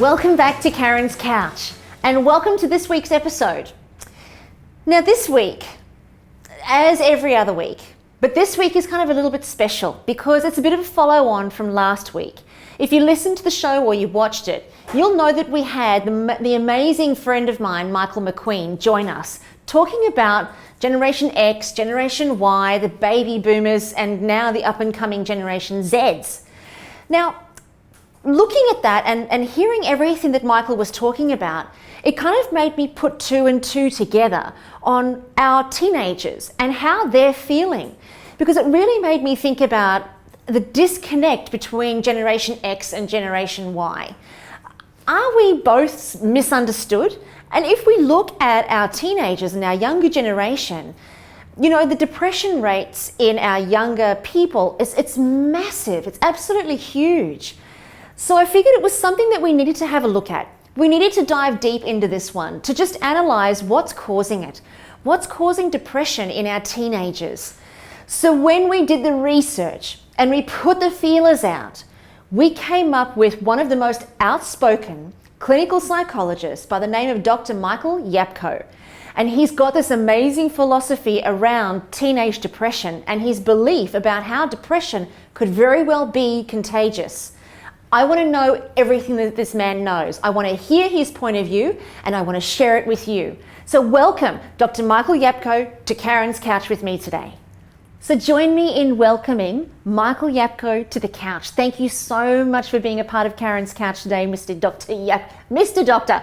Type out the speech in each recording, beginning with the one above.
Welcome back to Carren's Couch, and welcome to this week's episode. Now this week, as every other week, but this week is kind of a little bit special because it's a bit of a follow-on from last week. If you listened to the show or you watched it, you'll know that we had the amazing friend of mine, Michael McQueen, join us, talking about Generation X, Generation Y, the baby boomers, and now the up-and-coming Generation Zs. Now, looking at that and hearing everything that Michael was talking about, it kind of made me put two and two together on our teenagers and how they're feeling. Because it really made me think about the disconnect between Generation X and Generation Y. Are we both misunderstood? And if we look at our teenagers and our younger generation, you know, the depression rates in our younger people, it's massive. It's absolutely huge. So I figured it was something that we needed to have a look at. We needed to dive deep into this one to just analyze what's causing it. What's causing depression in our teenagers? So when we did the research and we put the feelers out, we came up with one of the most outspoken clinical psychologists by the name of Dr. Michael Yapko. And he's got this amazing philosophy around teenage depression and his belief about how depression could very well be contagious. I want to know everything that this man knows. I want to hear his point of view and I want to share it with you. So welcome Dr. Michael Yapko to Carren's Couch with me today. So join me in welcoming Michael Yapko to the couch. Thank you so much for being a part of Carren's Couch today, Dr.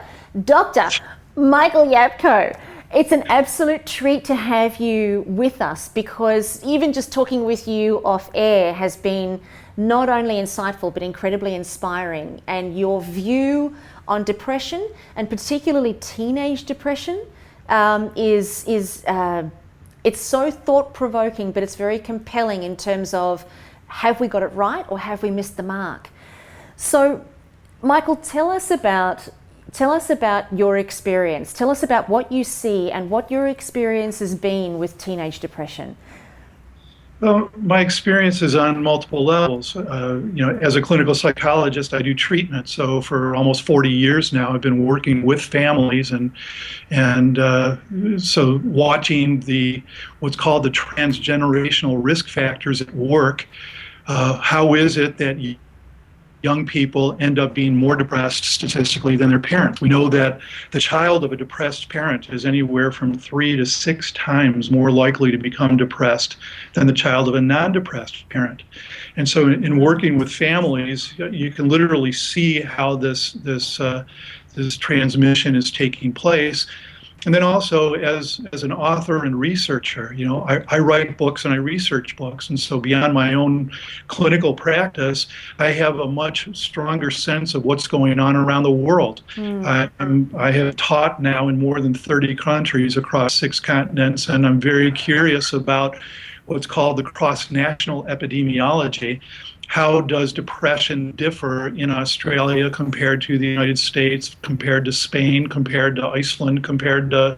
Michael Yapko. It's an absolute treat to have you with us because even just talking with you off air has been not only insightful but incredibly inspiring, and your view on depression and particularly teenage depression is it's so thought-provoking, but it's very compelling in terms of have we got it right or have we missed the mark? So Michael, tell us about your experience. Tell us about what you see and what your experience has been with teenage depression. Well, my experience is on multiple levels. As a clinical psychologist, I do treatment. So for almost 40 years now, I've been working with families and so watching what's called the transgenerational risk factors at work. How is it that young people end up being more depressed statistically than their parents? We know that the child of a depressed parent is anywhere from 3 to 6 times more likely to become depressed than the child of a non-depressed parent. And so in working with families, you can literally see how this transmission is taking place. And then also as an author and researcher, I write books and I research books. And so beyond my own clinical practice, I have a much stronger sense of what's going on around the world. I have taught now in more than 30 countries across 6 continents, and I'm very curious about what's called the cross-national epidemiology. How does depression differ in Australia compared to the United States, compared to Spain, compared to Iceland, compared to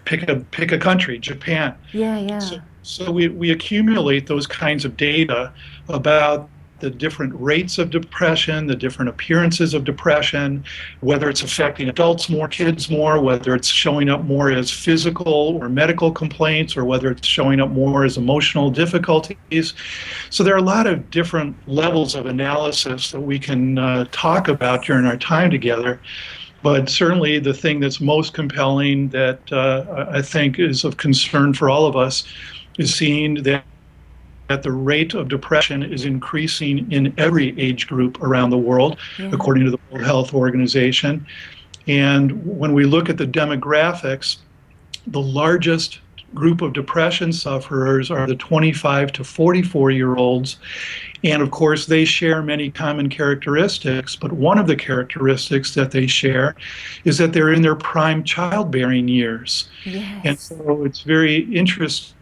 pick a country, Japan? Yeah. So we accumulate those kinds of data about the different rates of depression, the different appearances of depression, whether it's affecting adults more, kids more, whether it's showing up more as physical or medical complaints, or whether it's showing up more as emotional difficulties. So there are a lot of different levels of analysis that we can talk about during our time together. But certainly the thing that's most compelling that I think is of concern for all of us is seeing that the rate of depression is increasing in every age group around the world, according to the World Health Organization. And when we look at the demographics, the largest group of depression sufferers are the 25 to 44-year-olds. And of course, they share many common characteristics, but one of the characteristics that they share is that they're in their prime childbearing years. Yes. And so it's very interesting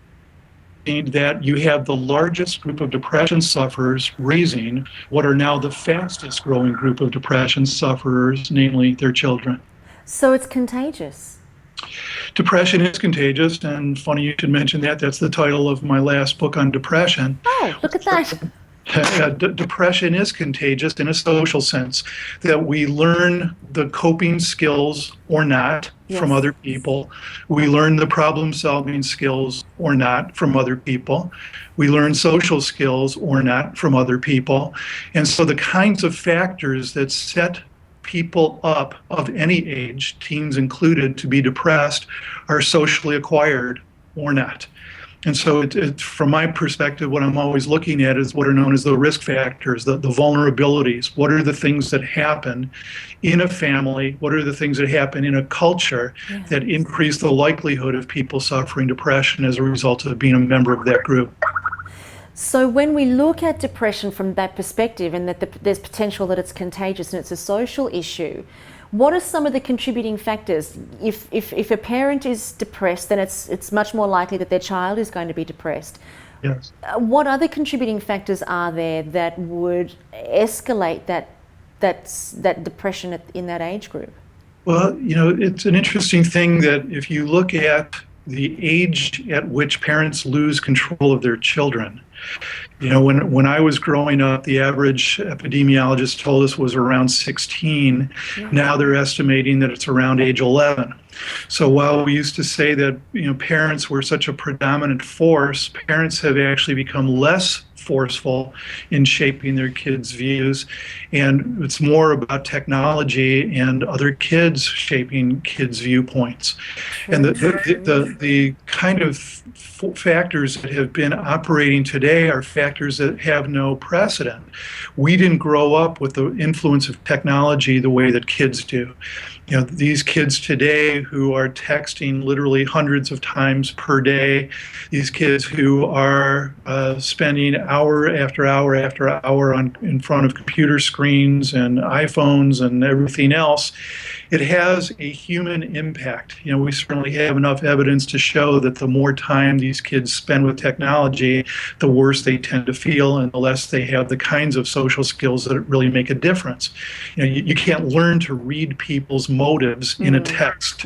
that you have the largest group of depression sufferers raising what are now the fastest growing group of depression sufferers, namely their children. So it's contagious. Depression is contagious, and funny you should mention that. That's the title of my last book on depression. Oh, look at that. Depression is contagious in a social sense, that we learn the coping skills or not from Yes. other people. We learn the problem solving skills or not from other people. We learn social skills or not from other people. And so the kinds of factors that set people up of any age, teens included, to be depressed are socially acquired or not. And so, from my perspective, what I'm always looking at is what are known as the risk factors, the vulnerabilities. What are the things that happen in a family? What are the things that happen in a culture that increase the likelihood of people suffering depression as a result of being a member of that group? So when we look at depression from that perspective, and that there's potential that it's contagious and it's a social issue, what are some of the contributing factors? If a parent is depressed, then it's much more likely that their child is going to be depressed. Yes. What other contributing factors are there that would escalate that depression in that age group? Well, it's an interesting thing that if you look at the age at which parents lose control of their children, when I was growing up, the average epidemiologist told us was around 16. Now they're estimating that it's around age 11. So while we used to say that parents were such a predominant force, parents have actually become less forceful in shaping their kids' views, and it's more about technology and other kids shaping kids' viewpoints. And the kind of factors that have been operating today are factors that have no precedent. We didn't grow up with the influence of technology the way that kids do. These kids today who are texting literally hundreds of times per day, these kids who are spending hour after hour after hour in front of computer screens and iPhones and everything else, it has a human impact. We certainly have enough evidence to show that the more time these kids spend with technology, the worse they tend to feel and the less they have the kinds of social skills that really make a difference. You can't learn to read people's motives in a text.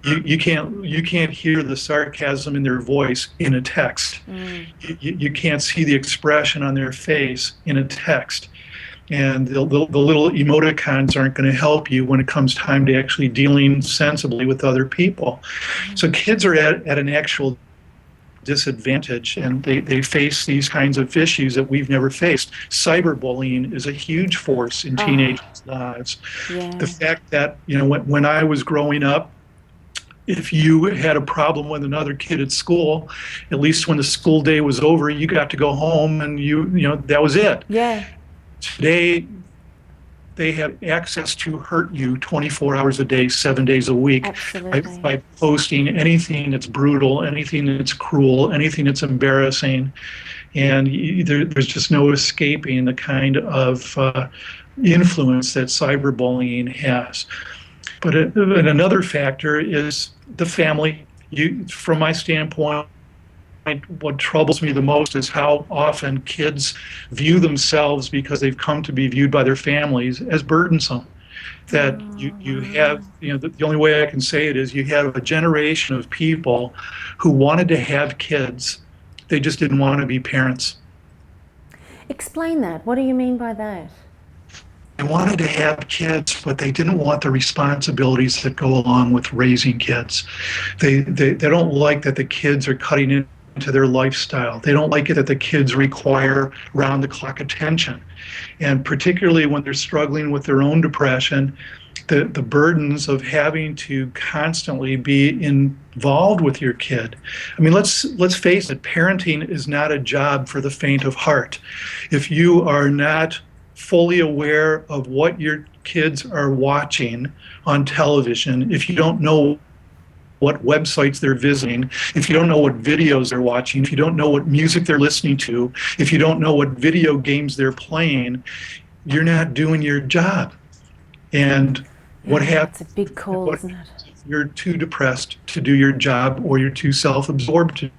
You can't hear the sarcasm in their voice in a text. You can't see the expression on their face in a text. And the little emoticons aren't going to help you when it comes time to actually dealing sensibly with other people. So kids are at an actual disadvantage, and they face these kinds of issues that we've never faced. Cyberbullying is a huge force in teenagers' lives. The fact that, when I was growing up, if you had a problem with another kid at school, at least when the school day was over, you got to go home and that was it. Today, they have access to hurt you 24 hours a day, 7 days a week, by posting anything that's brutal, anything that's cruel, anything that's embarrassing. And there's just no escaping the kind of influence that cyberbullying has. But another factor is the family. From my standpoint, what troubles me the most is how often kids view themselves, because they've come to be viewed by their families, as burdensome. That you have, the only way I can say it is you have a generation of people who wanted to have kids, they just didn't want to be parents. Explain that. What do you mean by that? They wanted to have kids, but they didn't want the responsibilities that go along with raising kids. They don't like that the kids are cutting into their lifestyle. They don't like it that the kids require round-the-clock attention. And particularly when they're struggling with their own depression, the burdens of having to constantly be involved with your kid. I mean, let's face it, parenting is not a job for the faint of heart. If you are not fully aware of what your kids are watching on television, if you don't know what websites they're visiting, if you don't know what videos they're watching, if you don't know what music they're listening to, if you don't know what video games they're playing, you're not doing your job. And what happens? It's a big call, isn't it? You're too depressed to do your job, or you're too self-absorbed to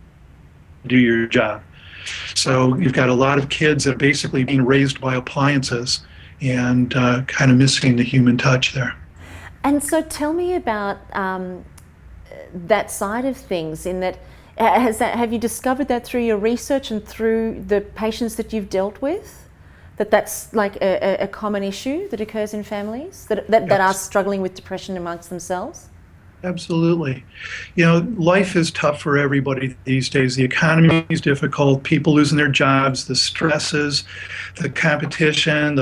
do your job. So you've got a lot of kids that are basically being raised by appliances and kind of missing the human touch there. And so tell me about that side of things, in that, have you discovered that through your research and through the patients that you've dealt with? that's like a common issue that occurs in families that are struggling with depression amongst themselves? Absolutely. Life is tough for everybody these days. The economy is difficult, people losing their jobs, the stresses, the competition,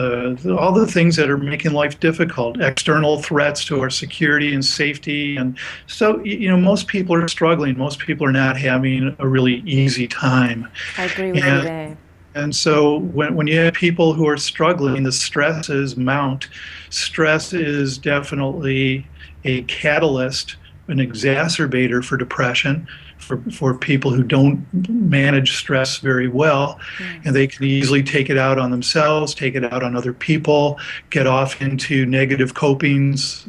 all the things that are making life difficult, external threats to our security and safety. And so, most people are struggling. Most people are not having a really easy time. I agree with you there. And so when you have people who are struggling, the stresses mount. Stress is definitely a catalyst, an exacerbator for depression, for people who don't manage stress very well. And they can easily take it out on themselves, take it out on other people, get off into negative copings,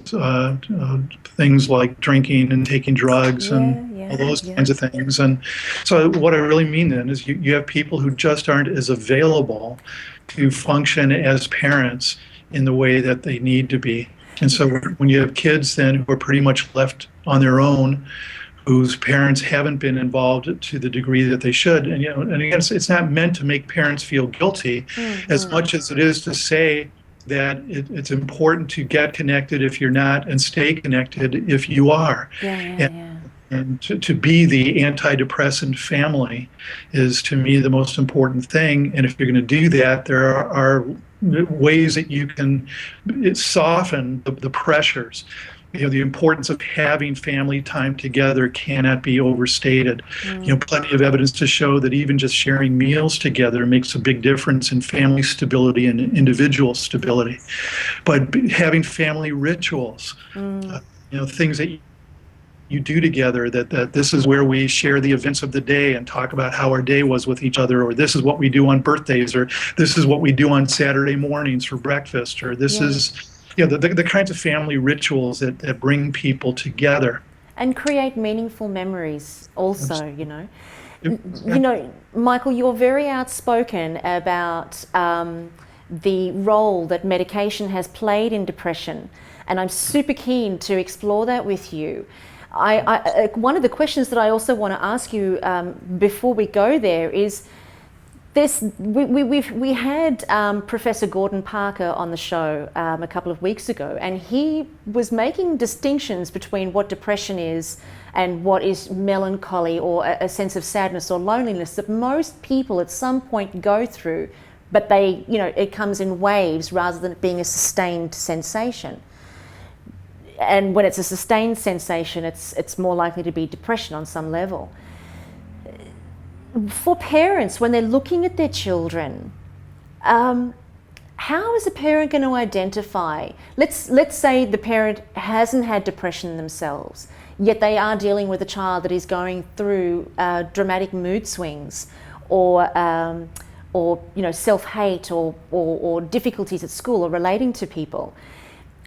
things like drinking and taking drugs and all those kinds of things. And so what I really mean then is you have people who just aren't as available to function as parents in the way that they need to be. And so when you have kids then who are pretty much left on their own, whose parents haven't been involved to the degree that they should, and again, it's not meant to make parents feel guilty as much as it is to say that it's important to get connected if you're not, and stay connected if you are. And to be the antidepressant family is, to me, the most important thing. And if you're going to do that, there are ways that you can soften the pressures. The importance of having family time together cannot be overstated. Plenty of evidence to show that even just sharing meals together makes a big difference in family stability and individual stability. But having family rituals, things that you do together, that this is where we share the events of the day and talk about how our day was with each other, or this is what we do on birthdays, or this is what we do on Saturday mornings for breakfast, or this is the kinds of family rituals that bring people together. And create meaningful memories also, Michael, you're very outspoken about the role that medication has played in depression, and I'm super keen to explore that with you. One of the questions that I also want to ask you before we go there is this: we had Professor Gordon Parker on the show a couple of weeks ago, and he was making distinctions between what depression is and what is melancholy, or a sense of sadness or loneliness that most people at some point go through, but it comes in waves rather than it being a sustained sensation. And when it's a sustained sensation, it's more likely to be depression on some level. For parents, when they're looking at their children, how is a parent going to identify? Let's say the parent hasn't had depression themselves, yet they are dealing with a child that is going through dramatic mood swings, or self-hate, or difficulties at school or relating to people.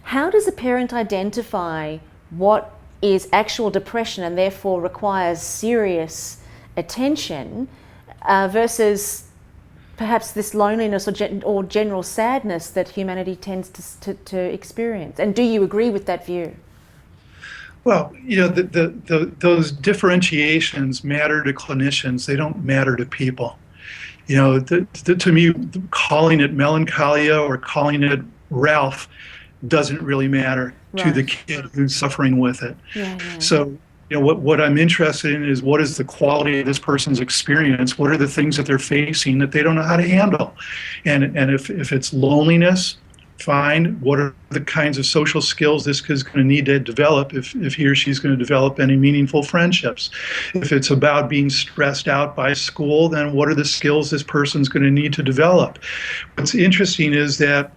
How does a parent identify what is actual depression and therefore requires serious attention versus perhaps this loneliness or general sadness that humanity tends to experience? And do you agree with that view? Well, those differentiations matter to clinicians. They don't matter to people. To me, calling it melancholia or calling it Ralph doesn't really matter to the kid who's suffering with it. So, what I'm interested in is, what is the quality of this person's experience? What are the things that they're facing that they don't know how to handle? And if it's loneliness, fine. What are the kinds of social skills this kid's going to need to develop if he or she's going to develop any meaningful friendships? If it's about being stressed out by school, then what are the skills this person's going to need to develop? What's interesting is that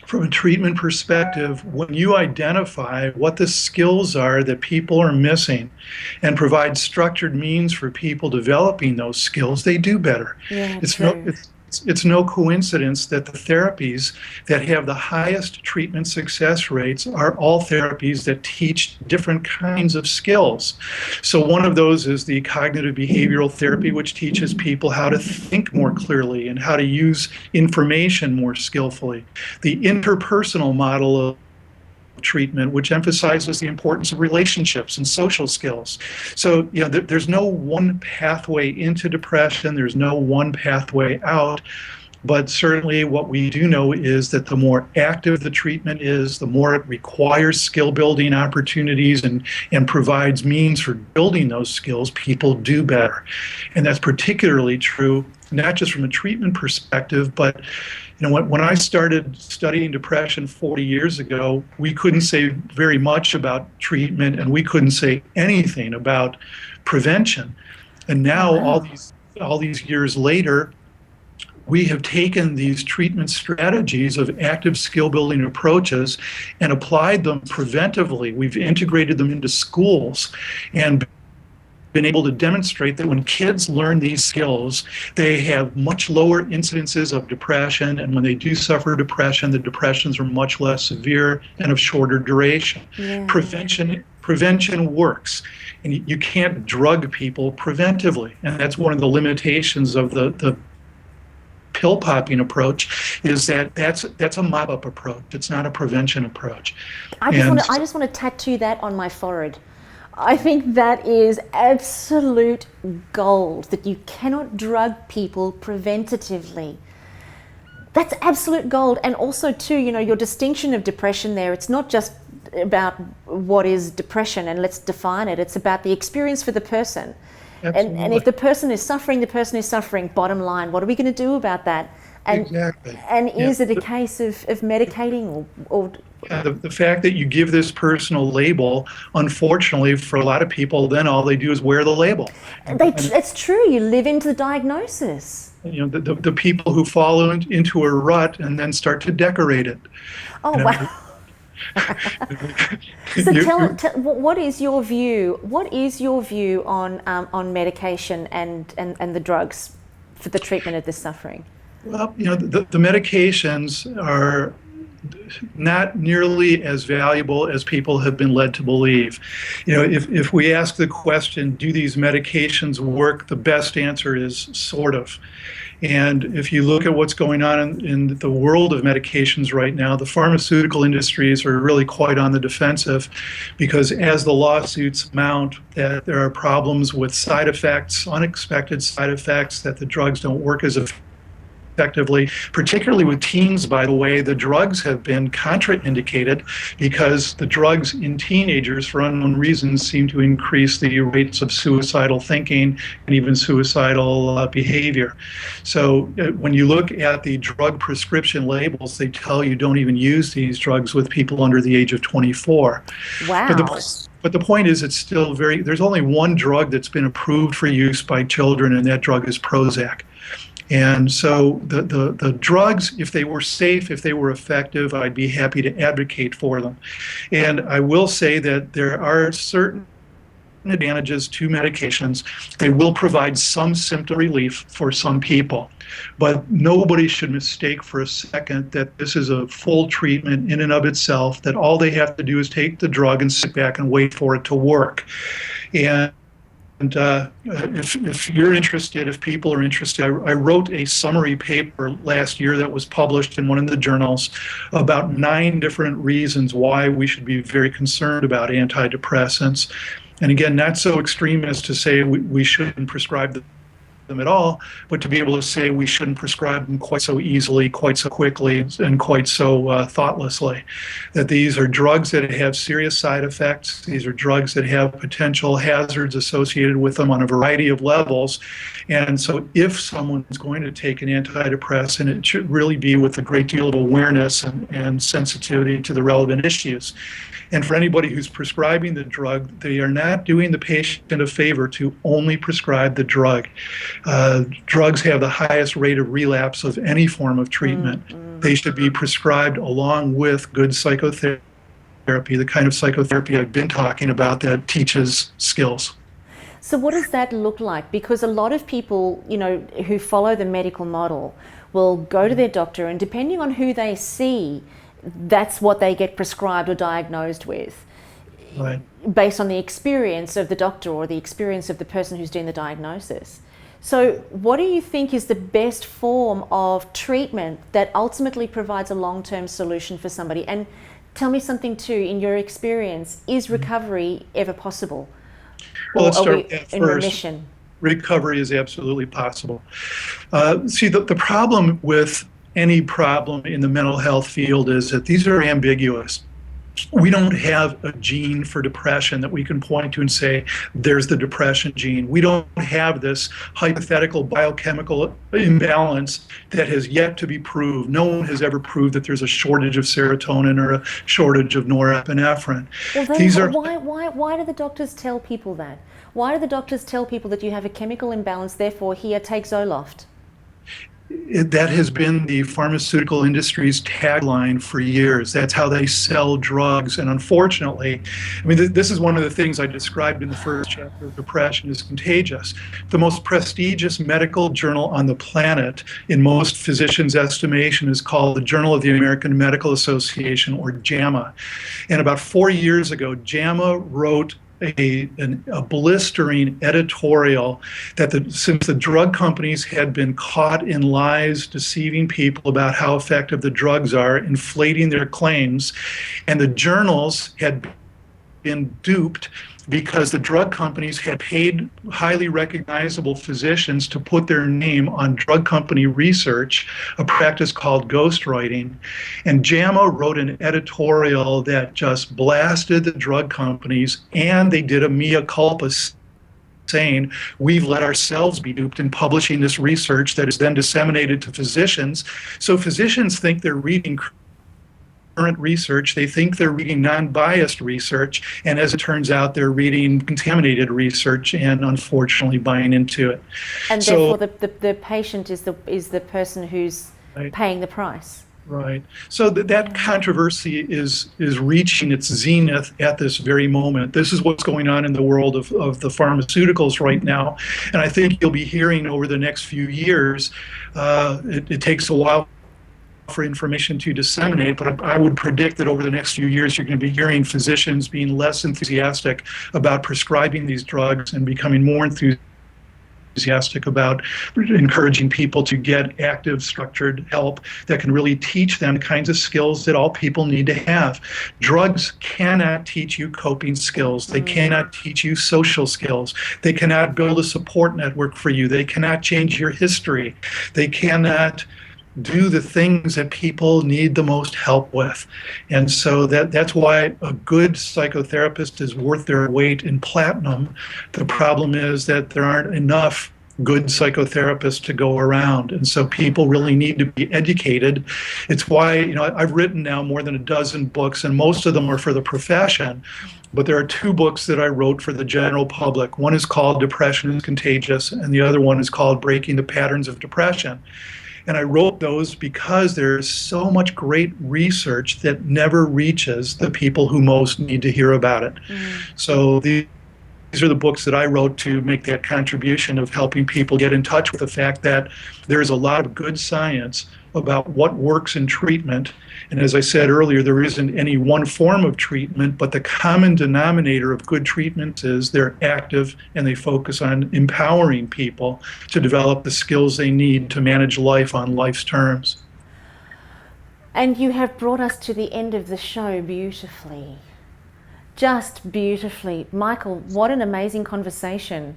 from a treatment perspective, when you identify what the skills are that people are missing and provide structured means for people developing those skills, they do better. It's no coincidence that the therapies that have the highest treatment success rates are all therapies that teach different kinds of skills. So one of those is the cognitive behavioral therapy, which teaches people how to think more clearly and how to use information more skillfully. The interpersonal model of treatment, which emphasizes the importance of relationships and social skills. So, there's no one pathway into depression. There's no one pathway out. But certainly what we do know is that the more active the treatment is, the more it requires skill building opportunities and provides means for building those skills, people do better. And that's particularly true, not just from a treatment perspective, but when I started studying depression 40 years ago, we couldn't say very much about treatment and we couldn't say anything about prevention. And now Wow. all these years later, we have taken these treatment strategies of active skill building approaches and applied them preventively. We've integrated them into schools and been able to demonstrate that when kids learn these skills, they have much lower incidences of depression. And when they do suffer depression, the depressions are much less severe and of shorter duration. Yeah. Prevention works. And you can't drug people preventively. And that's one of the limitations of the pill popping approach, is that's a mop-up approach. It's not a prevention approach. I just want to tattoo that on my forehead. I think that is absolute gold, that you cannot drug people preventatively. That's absolute gold. And also too, your distinction of depression there, it's not just about what is depression and let's define it. It's about the experience for the person. And if the person is suffering, bottom line. What are we going to do about that? And, exactly. And is it a case of medicating or the fact that you give this person a label, unfortunately, for a lot of people, then all they do is wear the label. It's true. You live into the diagnosis. The people who fall into a rut and then start to decorate it. Oh, wow. So tell, what is your view? What is your view on medication and the drugs for the treatment of this suffering? Well, the medications are not nearly as valuable as people have been led to believe. If we ask the question, do these medications work? The best answer is sort of. And if you look at what's going on in the world of medications right now, the pharmaceutical industries are really quite on the defensive, because as the lawsuits mount, that there are problems with side effects, unexpected side effects, that the drugs don't work as effectively, particularly with teens, by the way. The drugs have been contraindicated because the drugs in teenagers, for unknown reasons, seem to increase the rates of suicidal thinking and even suicidal behavior. So when you look at the drug prescription labels, they tell you don't even use these drugs with people under the age of 24. Wow. But the point is, it's still there's only one drug that's been approved for use by children, and that drug is Prozac. And so the drugs, if they were safe, if they were effective, I'd be happy to advocate for them. And I will say that there are certain advantages to medications. They will provide some symptom relief for some people. But nobody should mistake for a second that this is a full treatment in and of itself, that all they have to do is take the drug and sit back and wait for it to work. And if you're interested, if people are interested, I wrote a summary paper last year that was published in one of the journals about 9 different reasons why we should be very concerned about antidepressants. And again, not so extreme as to say we shouldn't prescribe them at all, but to be able to say we shouldn't prescribe them quite so easily, quite so quickly, and quite so thoughtlessly. That these are drugs that have serious side effects. These are drugs that have potential hazards associated with them on a variety of levels. And so if someone is going to take an antidepressant, it should really be with a great deal of awareness and sensitivity to the relevant issues. And for anybody who's prescribing the drug, they are not doing the patient a favor to only prescribe the drug. Drugs have the highest rate of relapse of any form of treatment. Mm-hmm. They should be prescribed along with good psychotherapy, the kind of psychotherapy I've been talking about that teaches skills. So what does that look like? Because a lot of people, who follow the medical model will go to their doctor, and depending on who they see, that's what they get prescribed or diagnosed with. Right. Based on the experience of the doctor or the experience of the person who's doing the diagnosis. So what do you think is the best form of treatment that ultimately provides a long-term solution for somebody? And tell me something too, in your experience, is recovery ever possible? Well, let's start in remission? Recovery is absolutely possible. See, the problem with any problem in the mental health field is that these are ambiguous. We don't have a gene for depression that we can point to and say, there's the depression gene. We don't have this hypothetical biochemical imbalance that has yet to be proved. No one has ever proved that there's a shortage of serotonin or a shortage of norepinephrine. Well, then These are why do the doctors tell people that? Why do the doctors tell people that you have a chemical imbalance, therefore here, take Zoloft? that has been the pharmaceutical industry's tagline for years. That's how they sell drugs. And unfortunately, I mean, this is one of the things I described in the first chapter of Depression is Contagious. The most prestigious medical journal on the planet, in most physicians' estimation, is called the Journal of the American Medical Association, or JAMA. And about 4 years ago, JAMA wrote a blistering editorial that since the drug companies had been caught in lies, deceiving people about how effective the drugs are, inflating their claims, and the journals had been duped because the drug companies had paid highly recognizable physicians to put their name on drug company research, a practice called ghostwriting. And JAMA wrote an editorial that just blasted the drug companies, and they did a mea culpa saying, we've let ourselves be duped in publishing this research that is then disseminated to physicians. So physicians think they're reading current research, they think they're reading non-biased research, and as it turns out, they're reading contaminated research and unfortunately buying into it. And so, therefore, the patient is the person who's right, paying the price. Right. So that controversy is reaching its zenith at this very moment. This is what's going on in the world of the pharmaceuticals right now, and I think you'll be hearing over the next few years. It takes a while for information to disseminate, but I would predict that over the next few years you're going to be hearing physicians being less enthusiastic about prescribing these drugs and becoming more enthusiastic about encouraging people to get active, structured help that can really teach them the kinds of skills that all people need to have. Drugs cannot teach you coping skills. They cannot teach you social skills. They cannot build a support network for you. They cannot change your history. They cannot do the things that people need the most help with. And so that's why a good psychotherapist is worth their weight in platinum. The problem is that there aren't enough good psychotherapists to go around. And so people really need to be educated. It's why, I've written now more than a dozen books, and most of them are for the profession. But there are two books that I wrote for the general public. One is called Depression is Contagious, and the other one is called Breaking the Patterns of Depression. And I wrote those because there's so much great research that never reaches the people who most need to hear about it. So these are the books that I wrote to make that contribution of helping people get in touch with the fact that there's a lot of good science about what works in treatment. And as I said earlier, there isn't any one form of treatment, but the common denominator of good treatments is they're active and they focus on empowering people to develop the skills they need to manage life on life's terms. And you have brought us to the end of the show beautifully. Just beautifully. Michael, what an amazing conversation.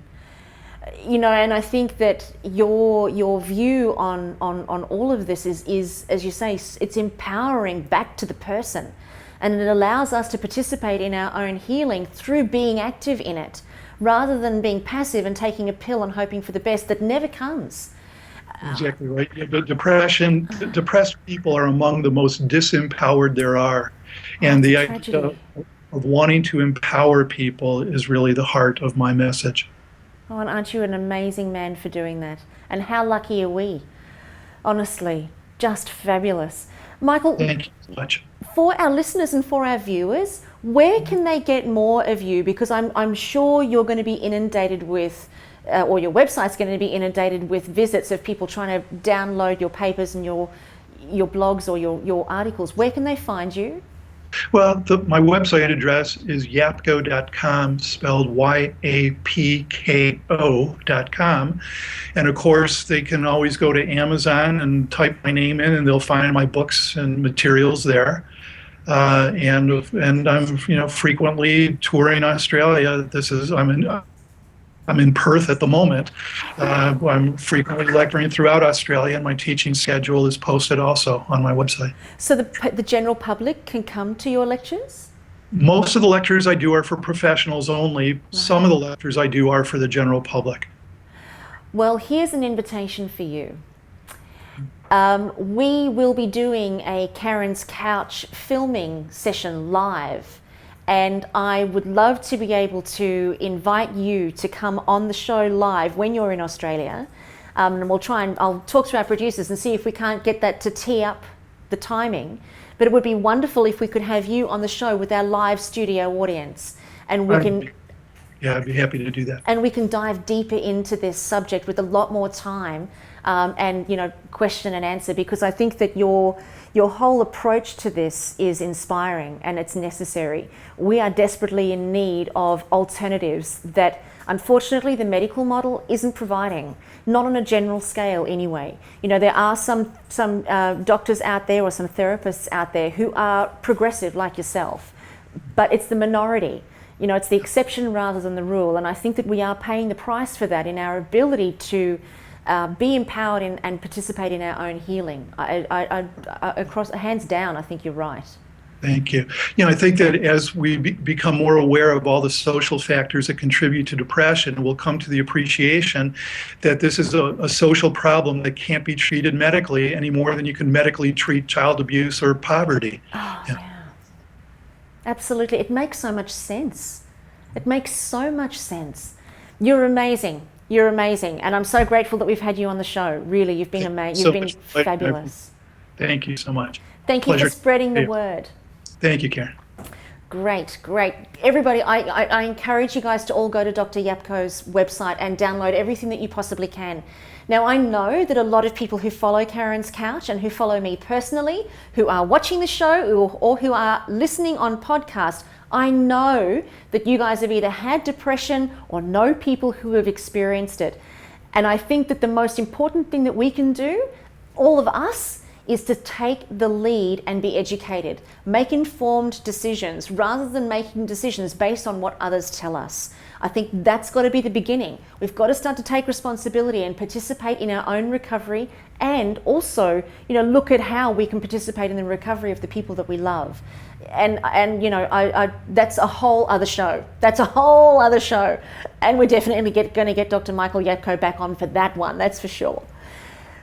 And I think that your view on all of this is, as you say, it's empowering back to the person, and it allows us to participate in our own healing through being active in it, rather than being passive and taking a pill and hoping for the best that never comes. Exactly right. Yeah, but depressed people are among the most disempowered there are, and the idea of wanting to empower people is really the heart of my message. Oh, and aren't you an amazing man for doing that? And how lucky are we? Honestly, just fabulous. Michael, thank you so much. For our listeners and for our viewers, where can they get more of you? Because I'm sure you're going to be inundated with, or your website's going to be inundated with visits of people trying to download your papers and your blogs or your articles. Where can they find you? Well, my website address is yapko.com, spelled YAPKO.com. And of course, they can always go to Amazon and type my name in, and they'll find my books and materials there. And I'm frequently touring Australia. I'm I'm in Perth at the moment. I'm frequently lecturing throughout Australia, and my teaching schedule is posted also on my website. So the general public can come to your lectures? Most of the lectures I do are for professionals only. Some of the lectures I do are for the general public. Well, here's an invitation for you. We will be doing a Carren's Couch filming session live, and I would love to be able to invite you to come on the show live when you're in Australia. And I'll talk to our producers and see if we can't get that to tee up the timing. But it would be wonderful if we could have you on the show with our live studio audience, and I'd be happy to do that. And we can dive deeper into this subject with a lot more time, and question and answer, because I think that your whole approach to this is inspiring and it's necessary. We are desperately in need of alternatives that unfortunately the medical model isn't providing, not on a general scale anyway. There are some doctors out there or some therapists out there who are progressive like yourself, but it's the minority. It's the exception rather than the rule, and I think that we are paying the price for that in our ability to be empowered and participate in our own healing. Across hands down, I think you're right. Thank you. I think that as we become more aware of all the social factors that contribute to depression, we'll come to the appreciation that this is a social problem that can't be treated medically any more than you can medically treat child abuse or poverty. Oh, yeah. Absolutely. It makes so much sense. It makes so much sense. You're amazing. You're amazing. And I'm so grateful that we've had you on the show. Really, you've been amazing. You've been fabulous. Thank you so much. Thank you for spreading the word. Thank you, Carren. Great. Everybody, I encourage you guys to all go to Dr. Yapko's website and download everything that you possibly can. Now, I know that a lot of people who follow Carren's Couch and who follow me personally, who are watching the show or who are listening on podcast, I know that you guys have either had depression or know people who have experienced it. And I think that the most important thing that we can do, all of us, is to take the lead and be educated. Make informed decisions rather than making decisions based on what others tell us. I think that's got to be the beginning. We've got to start to take responsibility and participate in our own recovery, and also, look at how we can participate in the recovery of the people that we love. And that's a whole other show. And we're definitely going to get Dr. Michael Yapko back on for that one, that's for sure.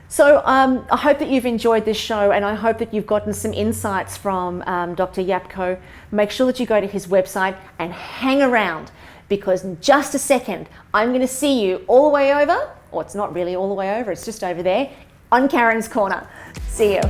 So I hope that you've enjoyed this show, and I hope that you've gotten some insights from Dr. Yapko. Make sure that you go to his website and hang around, because in just a second, I'm going to see you all the way over, or it's not really all the way over, it's just over there, on Carren's Corner. See you.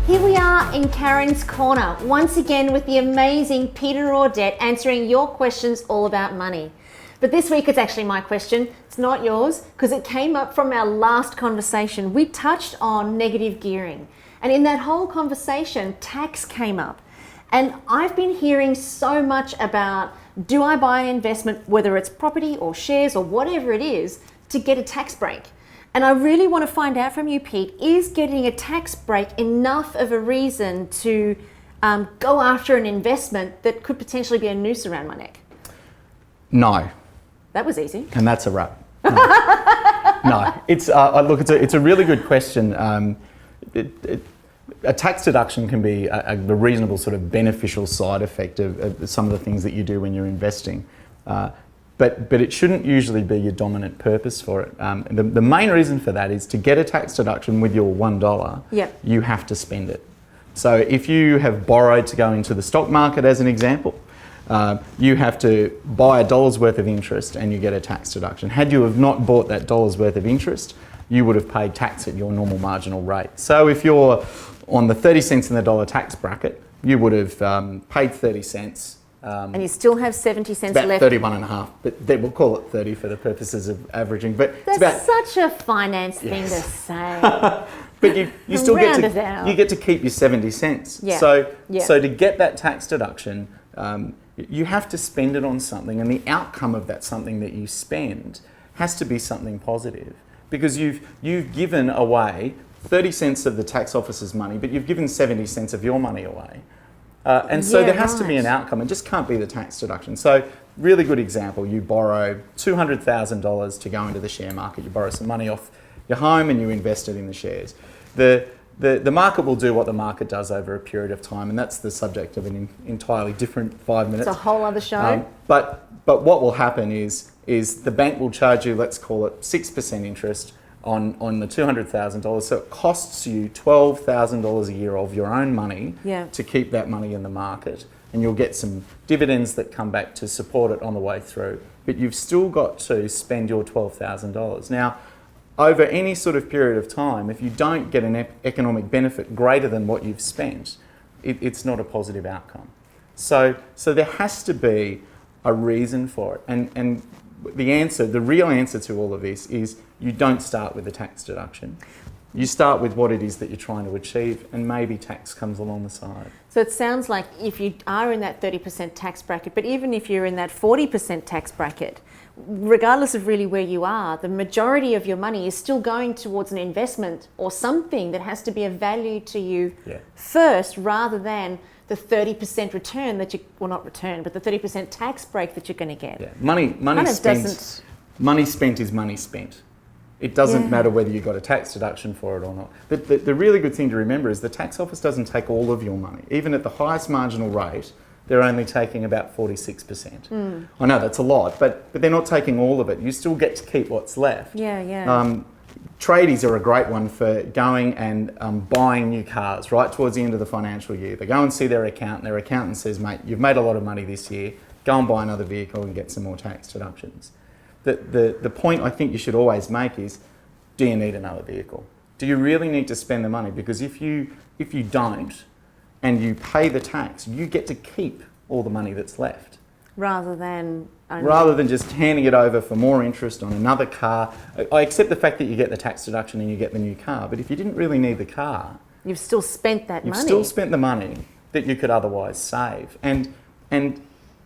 Here we are in Carren's Corner, once again with the amazing Peter Audette answering your questions all about money. But this week it's actually my question, it's not yours, because it came up from our last conversation. We touched on negative gearing, and in that whole conversation, tax came up. And I've been hearing so much about, do I buy an investment, whether it's property or shares or whatever it is, to get a tax break? And I really want to find out from you, Pete, is getting a tax break enough of a reason to go after an investment that could potentially be a noose around my neck? No. That was easy. And that's a wrap. No. No. It's a really good question. A tax deduction can be a reasonable sort of beneficial side effect of some of the things that you do when you're investing. But it shouldn't usually be your dominant purpose for it. The main reason for that is to get a tax deduction with your $1, yep, you have to spend it. So if you have borrowed to go into the stock market, as an example, you have to buy $1 worth of interest and you get a tax deduction. Had you have not bought that $1 worth of interest, you would have paid tax at your normal marginal rate. So if you're on the 30 cents in the dollar tax bracket, you would have paid 30 cents. And you still have 70 cents about left. 31.5, but we'll call it 30 for the purposes of averaging. But that's it's about, such a finance thing to say. But you still Round get it out. you get to keep your 70 cents. Yeah. So Yeah. to get that tax deduction, you have to spend it on something, and the outcome of that something that you spend has to be something positive, because you've given away 30 cents of the tax office's money, but you've given 70 cents of your money away. And so there has to be an outcome. It just can't be the tax deduction. So really good example, you borrow $200,000 to go into the share market. You borrow some money off your home and you invest it in the shares. The market will do what the market does over a period of time, and that's the subject of an entirely different 5 minutes. It's a whole other show. But what will happen is the bank will charge you, let's call it 6% interest on the $200,000. So it costs you $12,000 a year of your own money to keep that money in the market. And you'll get some dividends that come back to support it on the way through. But you've still got to spend your $12,000. Now, over any sort of period of time, if you don't get an economic benefit greater than what you've spent, it's not a positive outcome. So there has to be a reason for it. And the real answer to all of this is you don't start with a tax deduction. You start with what it is that you're trying to achieve, and maybe tax comes along the side. So it sounds like if you are in that 30% tax bracket, but even if you're in that 40% tax bracket, regardless of really where you are, the majority of your money is still going towards an investment or something that has to be of value to you first, rather than the 30% return that but the 30% tax break that you're going to get. Yeah. Money spent is money spent. It doesn't matter whether you got a tax deduction for it or not. But the really good thing to remember is the tax office doesn't take all of your money. Even at the highest marginal rate, they're only taking about 46%. I know that's a lot, but they're not taking all of it. You still get to keep what's left. Tradies are a great one for going and buying new cars right towards the end of the financial year. They go and see their accountant. Their accountant says, mate, you've made a lot of money this year. Go and buy another vehicle and get some more tax deductions. The point I think you should always make is, do you need another vehicle? Do you really need to spend the money? Because if you don't, and you pay the tax, you get to keep all the money that's left. Rather than just handing it over for more interest on another car. I accept the fact that you get the tax deduction and you get the new car, but if you didn't really need the car, you've still spent that money. You've still spent the money that you could otherwise save. And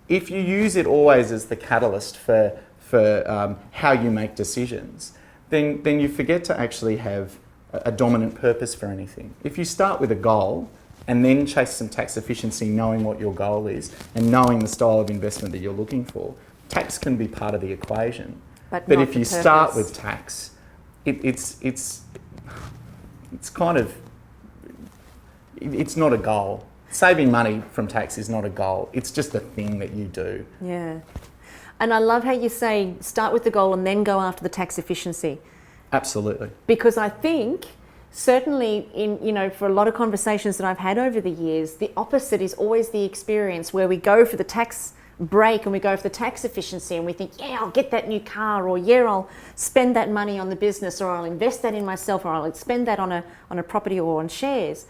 if you use it always as the catalyst for how you make decisions, then you forget to actually have a dominant purpose for anything. If you start with a goal and then chase some tax efficiency, knowing what your goal is and knowing the style of investment that you're looking for, tax can be part of the equation. But if you start with tax, it's not a goal. Saving money from tax is not a goal. It's just a thing that you do. Yeah. And I love how you say start with the goal and then go after the tax efficiency. Absolutely. Because I think certainly for a lot of conversations that I've had over the years, the opposite is always the experience where we go for the tax break and we go for the tax efficiency and we think, yeah, I'll get that new car, or yeah, I'll spend that money on the business, or I'll invest that in myself, or I'll spend that on a property or on shares.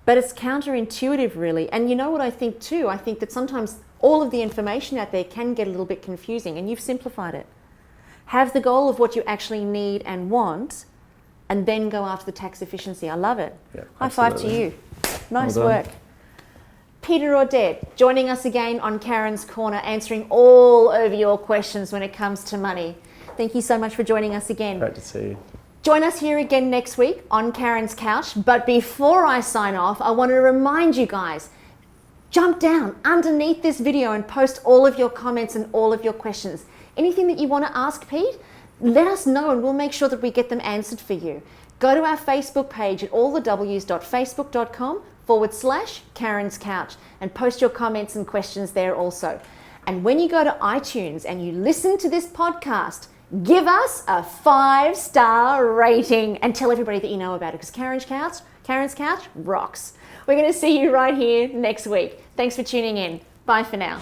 But it's counterintuitive, really. And you know what I think too? I think that sometimes all of the information out there can get a little bit confusing, and you've simplified it. Have the goal of what you actually need and want, and then go after the tax efficiency. I love it. Yeah, High five to you. Nice work. Peter Audette, joining us again on Carren's Corner, answering all of your questions when it comes to money. Thank you so much for joining us again. Great to see you. Join us here again next week on Carren's Couch. But before I sign off, I want to remind you guys, jump down underneath this video and post all of your comments and all of your questions. Anything that you want to ask Pete, let us know and we'll make sure that we get them answered for you. Go to our Facebook page at allthews.facebook.com/Carren's Couch and post your comments and questions there also. And when you go to iTunes and you listen to this podcast, give us a 5-star rating and tell everybody that you know about it, because Carren's Couch rocks. We're going to see you right here next week. Thanks for tuning in. Bye for now.